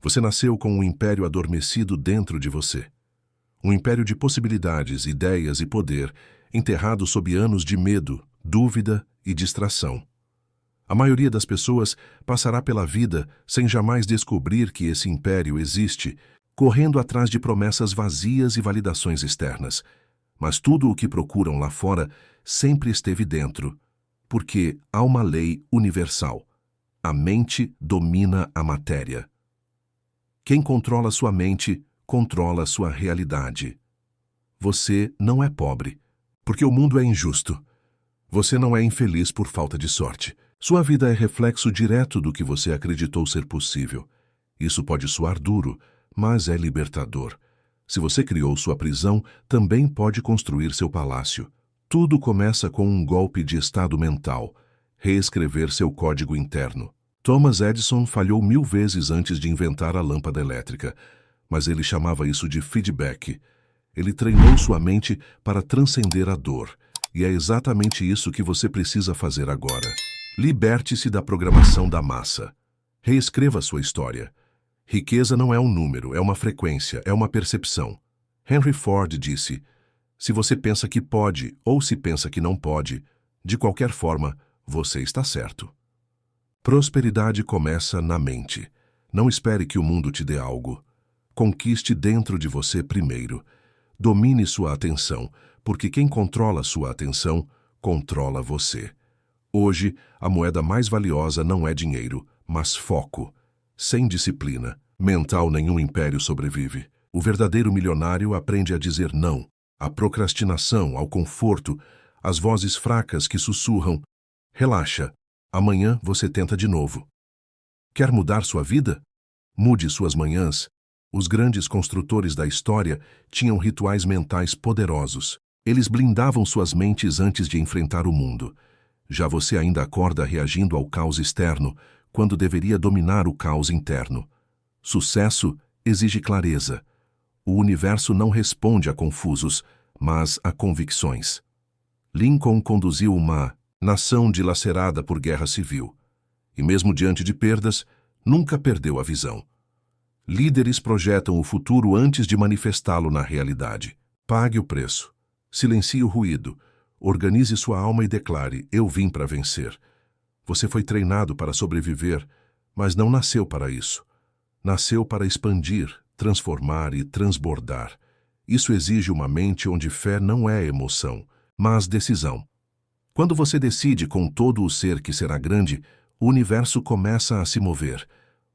Você nasceu com um império adormecido dentro de você. Um império de possibilidades, ideias e poder, enterrado sob anos de medo, dúvida e distração. A maioria das pessoas passará pela vida sem jamais descobrir que esse império existe, correndo atrás de promessas vazias e validações externas. Mas tudo o que procuram lá fora sempre esteve dentro, porque há uma lei universal. A mente domina a matéria. Quem controla sua mente, controla sua realidade. Você não é pobre, porque o mundo é injusto. Você não é infeliz por falta de sorte. Sua vida é reflexo direto do que você acreditou ser possível. Isso pode soar duro, mas é libertador. Se você criou sua prisão, também pode construir seu palácio. Tudo começa com um golpe de estado mental, reescrever seu código interno. Thomas Edison falhou 1000 vezes antes de inventar a lâmpada elétrica, mas ele chamava isso de feedback. Ele treinou sua mente para transcender a dor, e é exatamente isso que você precisa fazer agora. Liberte-se da programação da massa. Reescreva sua história. Riqueza não é um número, é uma frequência, é uma percepção. Henry Ford disse: se você pensa que pode ou se pensa que não pode, de qualquer forma, você está certo. Prosperidade começa na mente. Não espere que o mundo te dê algo. Conquiste dentro de você primeiro. Domine sua atenção, porque quem controla sua atenção, controla você. Hoje, a moeda mais valiosa não é dinheiro, mas foco. Sem disciplina mental, nenhum império sobrevive. O verdadeiro milionário aprende a dizer não, à procrastinação, ao conforto, às vozes fracas que sussurram: relaxa, amanhã você tenta de novo. Quer mudar sua vida? Mude suas manhãs. Os grandes construtores da história tinham rituais mentais poderosos. Eles blindavam suas mentes antes de enfrentar o mundo. Já você ainda acorda reagindo ao caos externo, quando deveria dominar o caos interno. Sucesso exige clareza. O universo não responde a confusos, mas a convicções. Lincoln conduziu uma nação dilacerada por guerra civil. E mesmo diante de perdas, nunca perdeu a visão. Líderes projetam o futuro antes de manifestá-lo na realidade. Pague o preço. Silencie o ruído. Organize sua alma e declare: eu vim para vencer. Você foi treinado para sobreviver, mas não nasceu para isso. Nasceu para expandir, transformar e transbordar. Isso exige uma mente onde fé não é emoção, mas decisão. Quando você decide com todo o ser que será grande, o universo começa a se mover.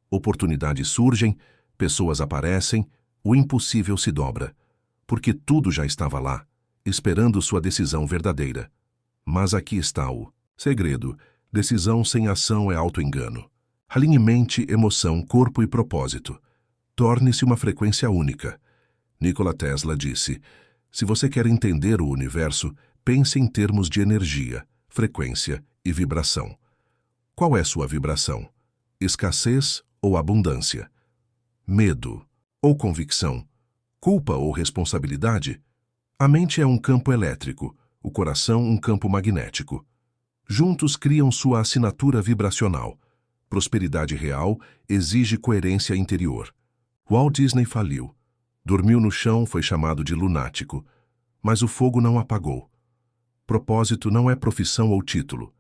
Oportunidades surgem, pessoas aparecem, o impossível se dobra. Porque tudo já estava lá, esperando sua decisão verdadeira. Mas aqui está o segredo. Decisão sem ação é auto-engano. Alinhe mente, emoção, corpo e propósito. Torne-se uma frequência única. Nikola Tesla disse: se você quer entender o universo, pense em termos de energia, frequência e vibração. Qual é sua vibração? Escassez ou abundância? Medo ou convicção? Culpa ou responsabilidade? A mente é um campo elétrico, o coração um campo magnético. Juntos criam sua assinatura vibracional. Prosperidade real exige coerência interior. Walt Disney faliu. Dormiu no chão, foi chamado de lunático. Mas o fogo não apagou. Propósito não é profissão ou título.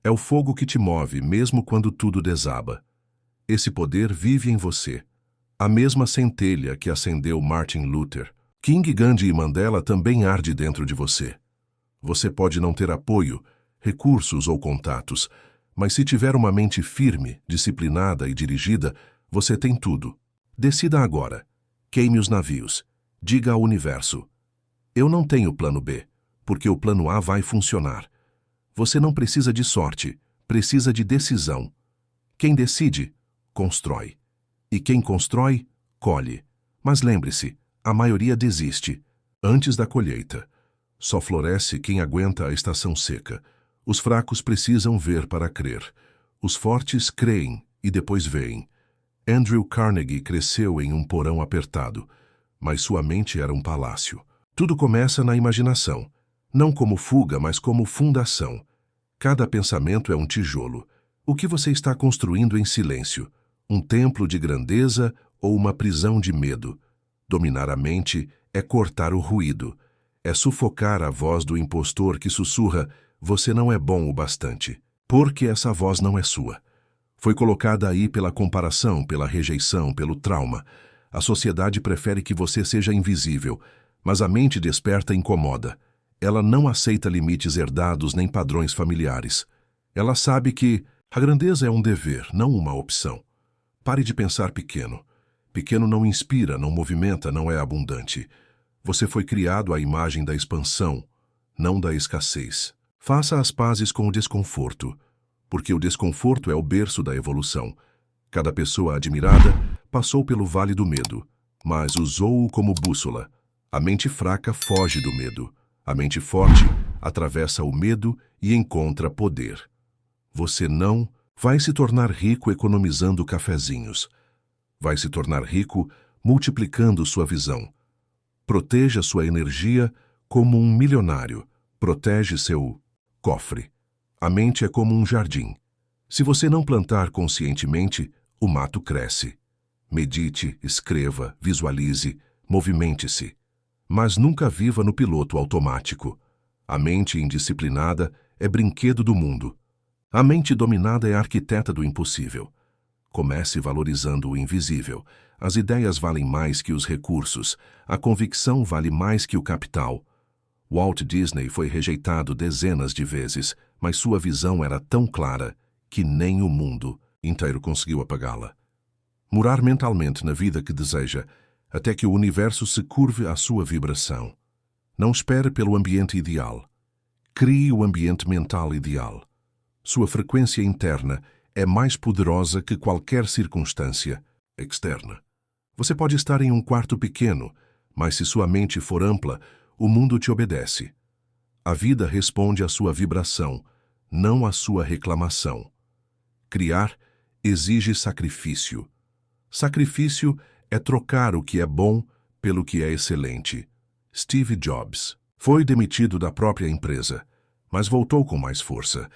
É o fogo que te move, mesmo quando tudo desaba. Esse poder vive em você. A mesma centelha que acendeu Martin Luther, King, Gandhi e Mandela também arde dentro de você. Você pode não ter apoio, recursos ou contatos, mas se tiver uma mente firme, disciplinada e dirigida, você tem tudo. Decida agora. Queime os navios. Diga ao universo: eu não tenho plano B, porque o plano A vai funcionar. Você não precisa de sorte, precisa de decisão. Quem decide, constrói. E quem constrói, colhe. Mas lembre-se, a maioria desiste antes da colheita. Só floresce quem aguenta a estação seca. Os fracos precisam ver para crer. Os fortes creem e depois veem. Andrew Carnegie cresceu em um porão apertado, mas sua mente era um palácio. Tudo começa na imaginação, não como fuga, mas como fundação. Cada pensamento é um tijolo. O que você está construindo em silêncio? Um templo de grandeza ou uma prisão de medo. Dominar a mente é cortar o ruído, é sufocar a voz do impostor que sussurra: você não é bom o bastante. Porque essa voz não é sua. Foi colocada aí pela comparação, pela rejeição, pelo trauma. A sociedade prefere que você seja invisível, mas a mente desperta incomoda. Ela não aceita limites herdados nem padrões familiares. Ela sabe que a grandeza é um dever, não uma opção. Pare de pensar pequeno. Pequeno não inspira, não movimenta, não é abundante. Você foi criado à imagem da expansão, não da escassez. Faça as pazes com o desconforto, porque o desconforto é o berço da evolução. Cada pessoa admirada passou pelo vale do medo, mas usou-o como bússola. A mente fraca foge do medo. A mente forte atravessa o medo e encontra poder. Você não vai se tornar rico economizando cafezinhos. Vai se tornar rico multiplicando sua visão. Proteja sua energia como um milionário. Protege seu cofre. A mente é como um jardim. Se você não plantar conscientemente, o mato cresce. Medite, escreva, visualize, movimente-se. Mas nunca viva no piloto automático. A mente indisciplinada é brinquedo do mundo. A mente dominada é arquiteta do impossível. Comece valorizando o invisível. As ideias valem mais que os recursos. A convicção vale mais que o capital. Walt Disney foi rejeitado dezenas de vezes, mas sua visão era tão clara que nem o mundo inteiro conseguiu apagá-la. Murar mentalmente na vida que deseja, até que o universo se curve à sua vibração. Não espere pelo ambiente ideal. Crie o ambiente mental ideal. Sua frequência interna é mais poderosa que qualquer circunstância externa. Você pode estar em um quarto pequeno, mas se sua mente for ampla, o mundo te obedece. A vida responde à sua vibração, não à sua reclamação. Criar exige sacrifício. Sacrifício é trocar o que é bom pelo que é excelente. Steve Jobs foi demitido da própria empresa, mas voltou com mais força.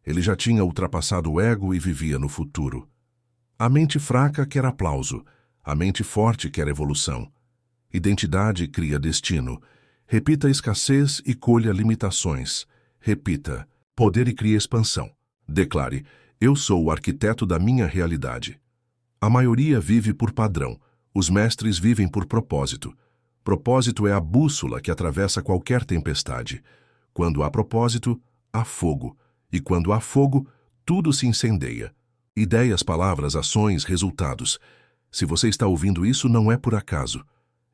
Ele já tinha ultrapassado o ego e vivia no futuro. A mente fraca quer aplauso, a mente forte quer evolução. Identidade cria destino. Repita escassez e colha limitações. Repita poder e cria expansão. Declare: eu sou o arquiteto da minha realidade. A maioria vive por padrão. Os mestres vivem por propósito. Propósito é a bússola que atravessa qualquer tempestade. Quando há propósito, há fogo. E quando há fogo, tudo se incendeia. Ideias, palavras, ações, resultados. Se você está ouvindo isso, não é por acaso.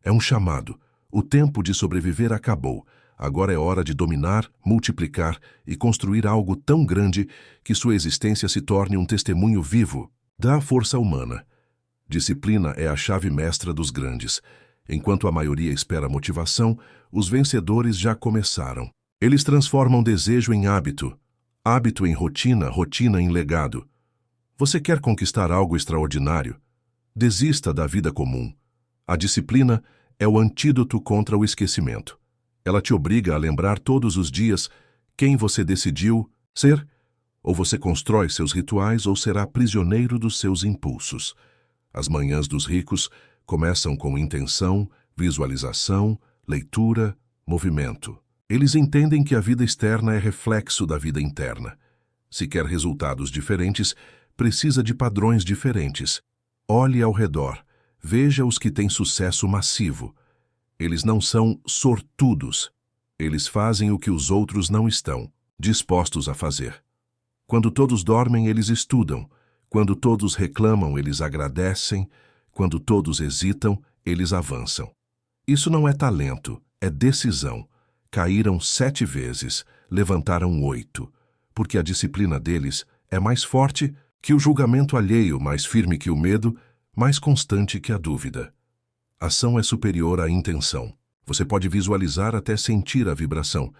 É um chamado. O tempo de sobreviver acabou. Agora é hora de dominar, multiplicar e construir algo tão grande que sua existência se torne um testemunho vivo da força humana. Disciplina é a chave mestra dos grandes. Enquanto a maioria espera motivação, os vencedores já começaram. Eles transformam desejo em hábito, hábito em rotina, rotina em legado. Você quer conquistar algo extraordinário? Desista da vida comum. A disciplina é o antídoto contra o esquecimento. Ela te obriga a lembrar todos os dias quem você decidiu ser. Ou você constrói seus rituais ou será prisioneiro dos seus impulsos. As manhãs dos ricos começam com intenção, visualização, leitura, movimento. Eles entendem que a vida externa é reflexo da vida interna. Se quer resultados diferentes, precisa de padrões diferentes. Olhe ao redor. Veja os que têm sucesso massivo. Eles não são sortudos. Eles fazem o que os outros não estão dispostos a fazer. Quando todos dormem, eles estudam. Quando todos reclamam, eles agradecem. Quando todos hesitam, eles avançam. Isso não é talento, é decisão. Caíram 7 vezes, levantaram 8, porque a disciplina deles é mais forte que o julgamento alheio, mais firme que o medo, mais constante que a dúvida. Ação é superior à intenção. Você pode visualizar até sentir a vibração,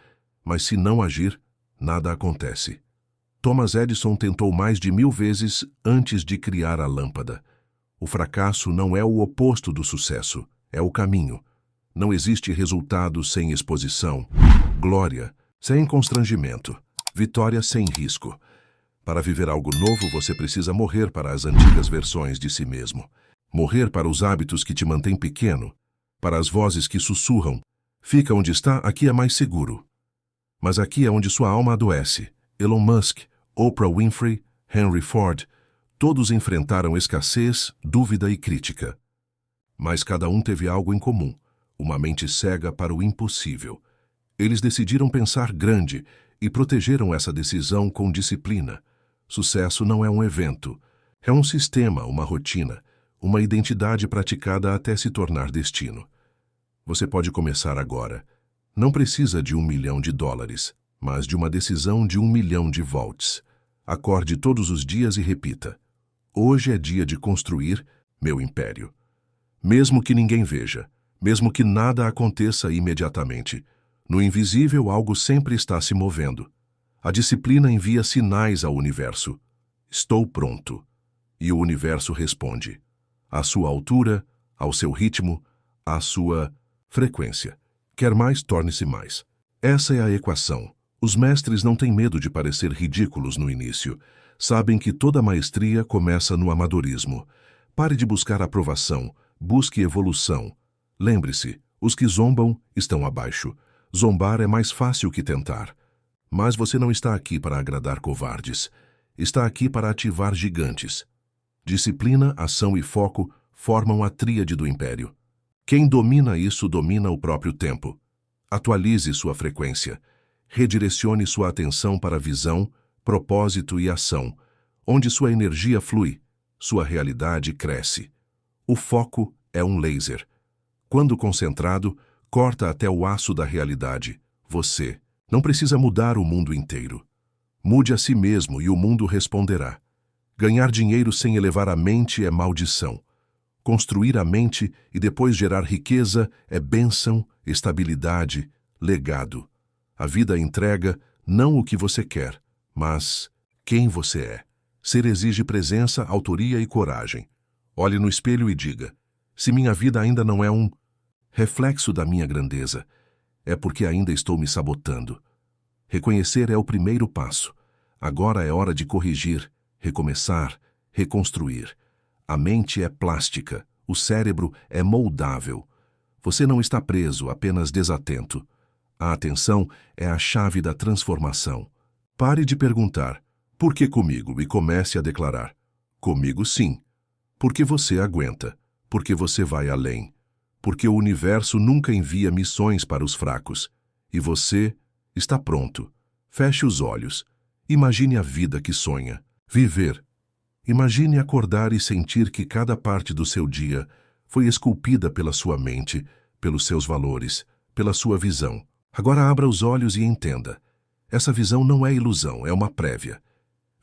mas se não agir, nada acontece. Thomas Edison tentou mais de 1000 vezes antes de criar a lâmpada. O fracasso não é o oposto do sucesso, é o caminho. Não existe resultado sem exposição, glória sem constrangimento, vitória sem risco. Para viver algo novo, você precisa morrer para as antigas versões de si mesmo. Morrer para os hábitos que te mantêm pequeno, para as vozes que sussurram. Fica onde está, aqui é mais seguro. Mas aqui é onde sua alma adoece. Elon Musk, Oprah Winfrey, Henry Ford, todos enfrentaram escassez, dúvida e crítica. Mas cada um teve algo em comum, uma mente cega para o impossível. Eles decidiram pensar grande e protegeram essa decisão com disciplina. Sucesso não é um evento, é um sistema, uma rotina, uma identidade praticada até se tornar destino. Você pode começar agora. Não precisa de $1 milhão, mas de uma decisão de 1 milhão de volts. Acorde todos os dias e repita: hoje é dia de construir meu império. Mesmo que ninguém veja, mesmo que nada aconteça imediatamente, no invisível algo sempre está se movendo. A disciplina envia sinais ao universo. Estou pronto. E o universo responde. À sua altura, ao seu ritmo, à sua frequência. Quer mais, torne-se mais. Essa é a equação. Os mestres não têm medo de parecer ridículos no início. Sabem que toda maestria começa no amadorismo. Pare de buscar aprovação. Busque evolução. Lembre-se, os que zombam estão abaixo. Zombar é mais fácil que tentar. Mas você não está aqui para agradar covardes. Está aqui para ativar gigantes. Disciplina, ação e foco formam a tríade do império. Quem domina isso domina o próprio tempo. Atualize sua frequência. Redirecione sua atenção para visão, propósito e ação. Onde sua energia flui, sua realidade cresce. O foco é um laser. Quando concentrado, corta até o aço da realidade. Você não precisa mudar o mundo inteiro. Mude a si mesmo e o mundo responderá. Ganhar dinheiro sem elevar a mente é maldição. Construir a mente e depois gerar riqueza é bênção, estabilidade, legado. A vida entrega não o que você quer, mas quem você é. Ser exige presença, autoria e coragem. Olhe no espelho e diga: se minha vida ainda não é um reflexo da minha grandeza, é porque ainda estou me sabotando. Reconhecer é o primeiro passo. Agora é hora de corrigir, recomeçar, reconstruir. A mente é plástica, o cérebro é moldável. Você não está preso, apenas desatento. A atenção é a chave da transformação. Pare de perguntar: por que comigo? E comece a declarar: comigo sim. Porque você aguenta, porque você vai além. Porque o universo nunca envia missões para os fracos. E você está pronto. Feche os olhos. Imagine a vida que sonha. Viver. Imagine acordar e sentir que cada parte do seu dia foi esculpida pela sua mente, pelos seus valores, pela sua visão. Agora abra os olhos e entenda. Essa visão não é ilusão, é uma prévia.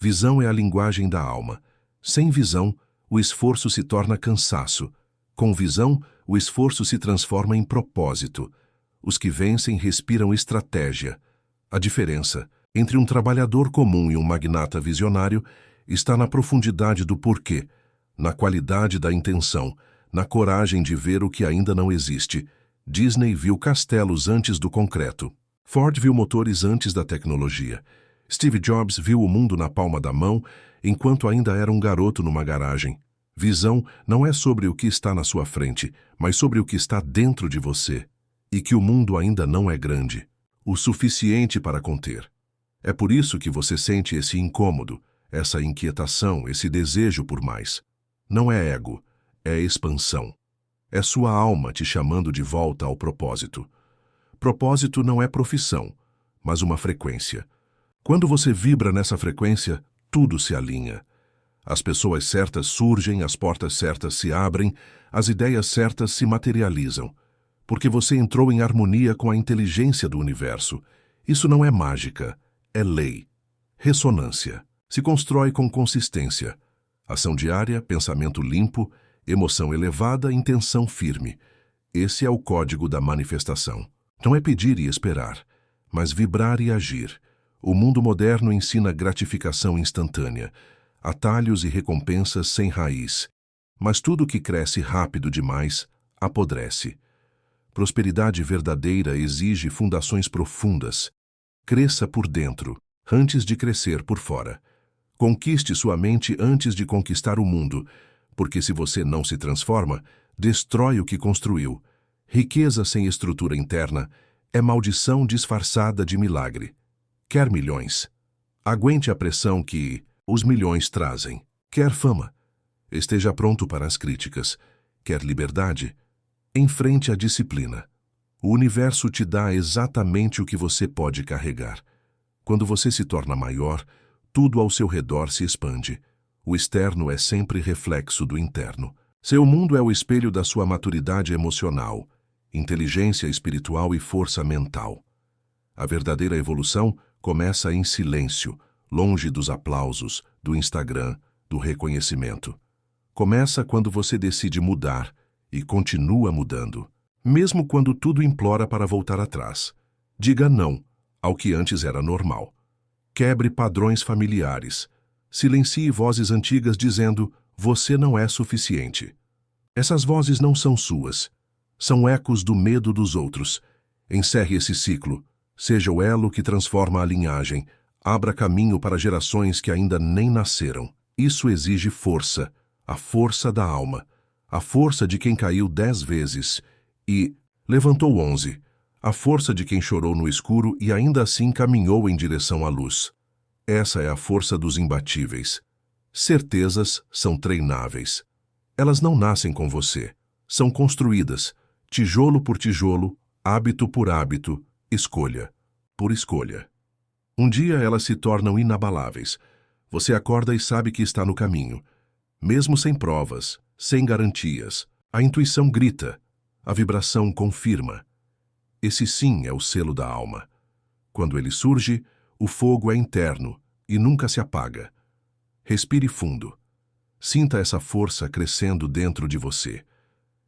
Visão é a linguagem da alma. Sem visão, o esforço se torna cansaço. Com visão, o esforço se transforma em propósito. Os que vencem respiram estratégia. A diferença entre um trabalhador comum e um magnata visionário está na profundidade do porquê, na qualidade da intenção, na coragem de ver o que ainda não existe. Disney viu castelos antes do concreto. Ford viu motores antes da tecnologia. Steve Jobs viu o mundo na palma da mão enquanto ainda era um garoto numa garagem. Visão não é sobre o que está na sua frente, mas sobre o que está dentro de você. E que o mundo ainda não é grande, o suficiente para conter. É por isso que você sente esse incômodo, essa inquietação, esse desejo por mais. Não é ego, é expansão. É sua alma te chamando de volta ao propósito. Propósito não é profissão, mas uma frequência. Quando você vibra nessa frequência, tudo se alinha. As pessoas certas surgem, as portas certas se abrem, as ideias certas se materializam. Porque você entrou em harmonia com a inteligência do universo. Isso não é mágica, é lei. Ressonância. Se constrói com consistência. Ação diária, pensamento limpo, emoção elevada, intenção firme. Esse é o código da manifestação. Não é pedir e esperar, mas vibrar e agir. O mundo moderno ensina gratificação instantânea, atalhos e recompensas sem raiz. Mas tudo que cresce rápido demais apodrece. Prosperidade verdadeira exige fundações profundas. Cresça por dentro, antes de crescer por fora. Conquiste sua mente antes de conquistar o mundo, Porque se você não se transforma, destrói o que construiu. Riqueza sem estrutura interna é maldição disfarçada de milagre. Quer milhões? Aguente a pressão que os milhões trazem. Quer fama? Esteja pronto para as críticas. Quer liberdade? Enfrente a disciplina. O universo te dá exatamente o que você pode carregar. Quando você se torna maior, tudo ao seu redor se expande. O externo é sempre reflexo do interno. Seu mundo é o espelho da sua maturidade emocional, inteligência espiritual e força mental. A verdadeira evolução começa em silêncio, longe dos aplausos, do Instagram, do reconhecimento. Começa quando você decide mudar e continua mudando, mesmo quando tudo implora para voltar atrás. Diga não ao que antes era normal. Quebre padrões familiares. Silencie vozes antigas dizendo: você não é suficiente. Essas vozes não são suas. São ecos do medo dos outros. Encerre esse ciclo. Seja o elo que transforma a linhagem. Abra caminho para gerações que ainda nem nasceram. Isso exige força. A força da alma. A força de quem caiu 10 vezes e levantou 11. A força de quem chorou no escuro e ainda assim caminhou em direção à luz. Essa é a força dos imbatíveis. Certezas são treináveis. Elas não nascem com você. São construídas, tijolo por tijolo, hábito por hábito, escolha por escolha. Um dia elas se tornam inabaláveis. Você acorda e sabe que está no caminho. Mesmo sem provas, sem garantias, a intuição grita, a vibração confirma. Esse sim é o selo da alma. Quando ele surge, o fogo é interno e nunca se apaga. Respire fundo. Sinta essa força crescendo dentro de você.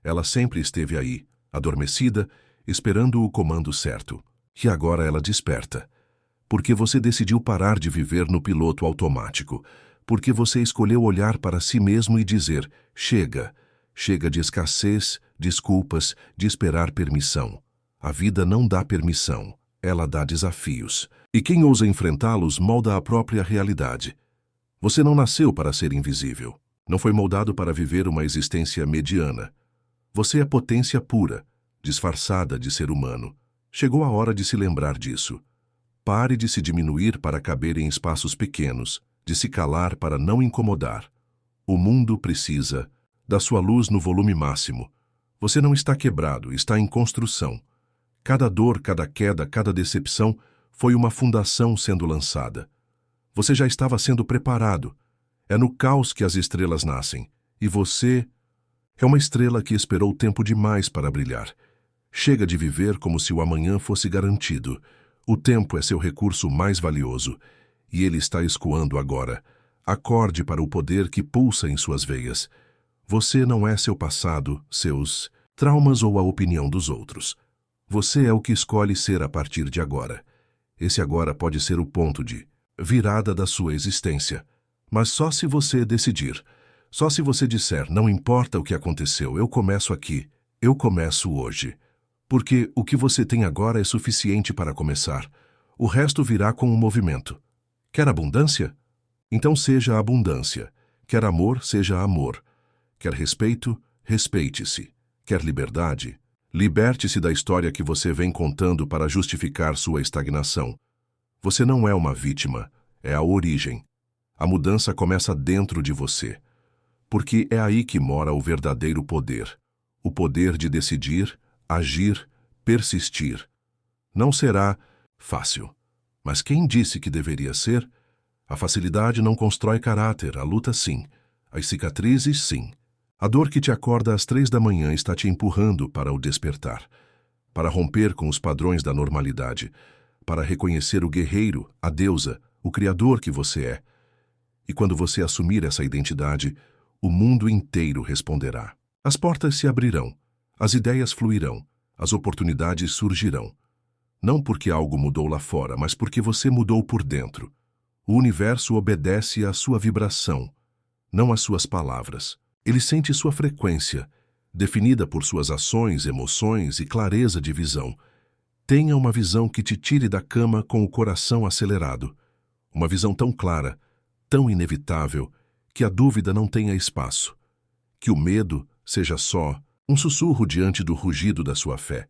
Ela sempre esteve aí, adormecida, esperando o comando certo. E agora ela desperta. Porque você decidiu parar de viver no piloto automático. Porque você escolheu olhar para si mesmo e dizer: chega. Chega de escassez, desculpas, de esperar permissão. A vida não dá permissão, ela dá desafios. E quem ousa enfrentá-los molda a própria realidade. Você não nasceu para ser invisível. Não foi moldado para viver uma existência mediana. Você é potência pura, disfarçada de ser humano. Chegou a hora de se lembrar disso. Pare de se diminuir para caber em espaços pequenos, de se calar para não incomodar. O mundo precisa da sua luz no volume máximo. Você não está quebrado, está em construção. Cada dor, cada queda, cada decepção foi uma fundação sendo lançada. Você já estava sendo preparado. É no caos que as estrelas nascem. E você é uma estrela que esperou tempo demais para brilhar. Chega de viver como se o amanhã fosse garantido. O tempo é seu recurso mais valioso. E ele está escoando agora. Acorde para o poder que pulsa em suas veias. Você não é seu passado, seus traumas ou a opinião dos outros. Você é o que escolhe ser a partir de agora. Esse agora pode ser o ponto de virada da sua existência. Mas só se você decidir. Só se você disser: não importa o que aconteceu, eu começo aqui. Eu começo hoje. Porque o que você tem agora é suficiente para começar. O resto virá com o movimento. Quer abundância? Então seja abundância. Quer amor? Seja amor. Quer respeito? Respeite-se. Quer liberdade? Liberte-se da história que você vem contando para justificar sua estagnação. Você não é uma vítima, é a origem. A mudança começa dentro de você. Porque é aí que mora o verdadeiro poder. O poder de decidir, agir, persistir. Não será fácil. Mas quem disse que deveria ser? A facilidade não constrói caráter, a luta sim. As cicatrizes sim. A dor que te acorda às 3 da manhã está te empurrando para o despertar, para romper com os padrões da normalidade, para reconhecer o guerreiro, a deusa, o criador que você é. E quando você assumir essa identidade, o mundo inteiro responderá. As portas se abrirão, as ideias fluirão, as oportunidades surgirão. Não porque algo mudou lá fora, mas porque você mudou por dentro. O universo obedece à sua vibração, não às suas palavras. Ele sente sua frequência, definida por suas ações, emoções e clareza de visão. Tenha uma visão que te tire da cama com o coração acelerado. Uma visão tão clara, tão inevitável, que a dúvida não tenha espaço. Que o medo seja só um sussurro diante do rugido da sua fé.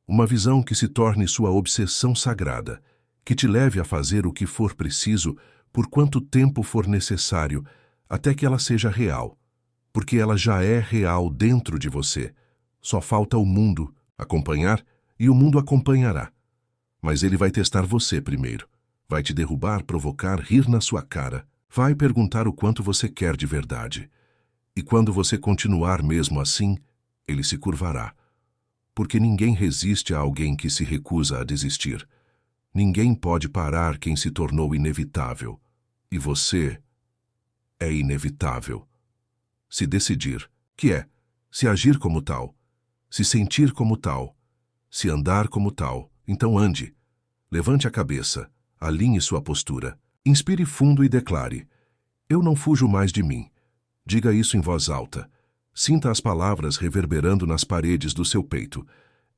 Uma visão que se torne sua obsessão sagrada, que te leve a fazer o que for preciso, por quanto tempo for necessário, até que ela seja real. Porque ela já é real dentro de você. Só falta o mundo acompanhar e o mundo acompanhará. Mas ele vai testar você primeiro. Vai te derrubar, provocar, rir na sua cara. Vai perguntar o quanto você quer de verdade. E quando você continuar mesmo assim, ele se curvará. Porque ninguém resiste a alguém que se recusa a desistir. Ninguém pode parar quem se tornou inevitável. E você é inevitável. Se decidir, que é se agir como tal, se sentir como tal, se andar como tal, então ande. Levante a cabeça, alinhe sua postura, inspire fundo e declare: eu não fujo mais de mim. Diga isso em voz alta. Sinta as palavras reverberando nas paredes do seu peito.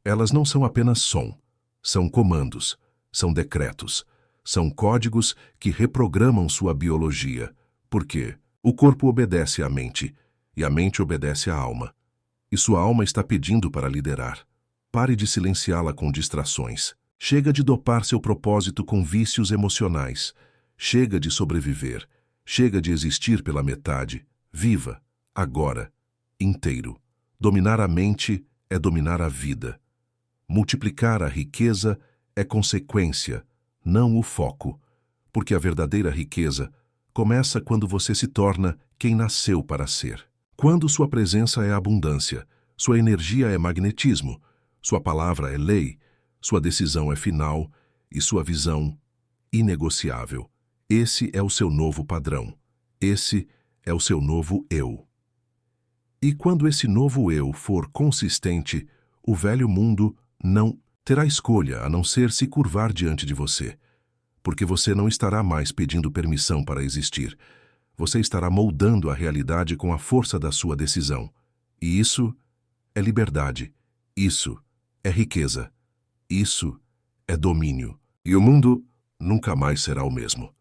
Elas não são apenas som, são comandos, são decretos, são códigos que reprogramam sua biologia. Por quê? O corpo obedece à mente, e a mente obedece à alma. E sua alma está pedindo para liderar. Pare de silenciá-la com distrações. Chega de dopar seu propósito com vícios emocionais. Chega de sobreviver. Chega de existir pela metade. Viva, agora, inteiro. Dominar a mente é dominar a vida. Multiplicar a riqueza é consequência, não o foco. Porque a verdadeira riqueza começa quando você se torna quem nasceu para ser. Quando sua presença é abundância, sua energia é magnetismo, sua palavra é lei, sua decisão é final e sua visão inegociável. Esse é o seu novo padrão. Esse é o seu novo eu. E quando esse novo eu for consistente, o velho mundo não terá escolha a não ser se curvar diante de você. Porque você não estará mais pedindo permissão para existir. Você estará moldando a realidade com a força da sua decisão. E isso é liberdade. Isso é riqueza. Isso é domínio. E o mundo nunca mais será o mesmo.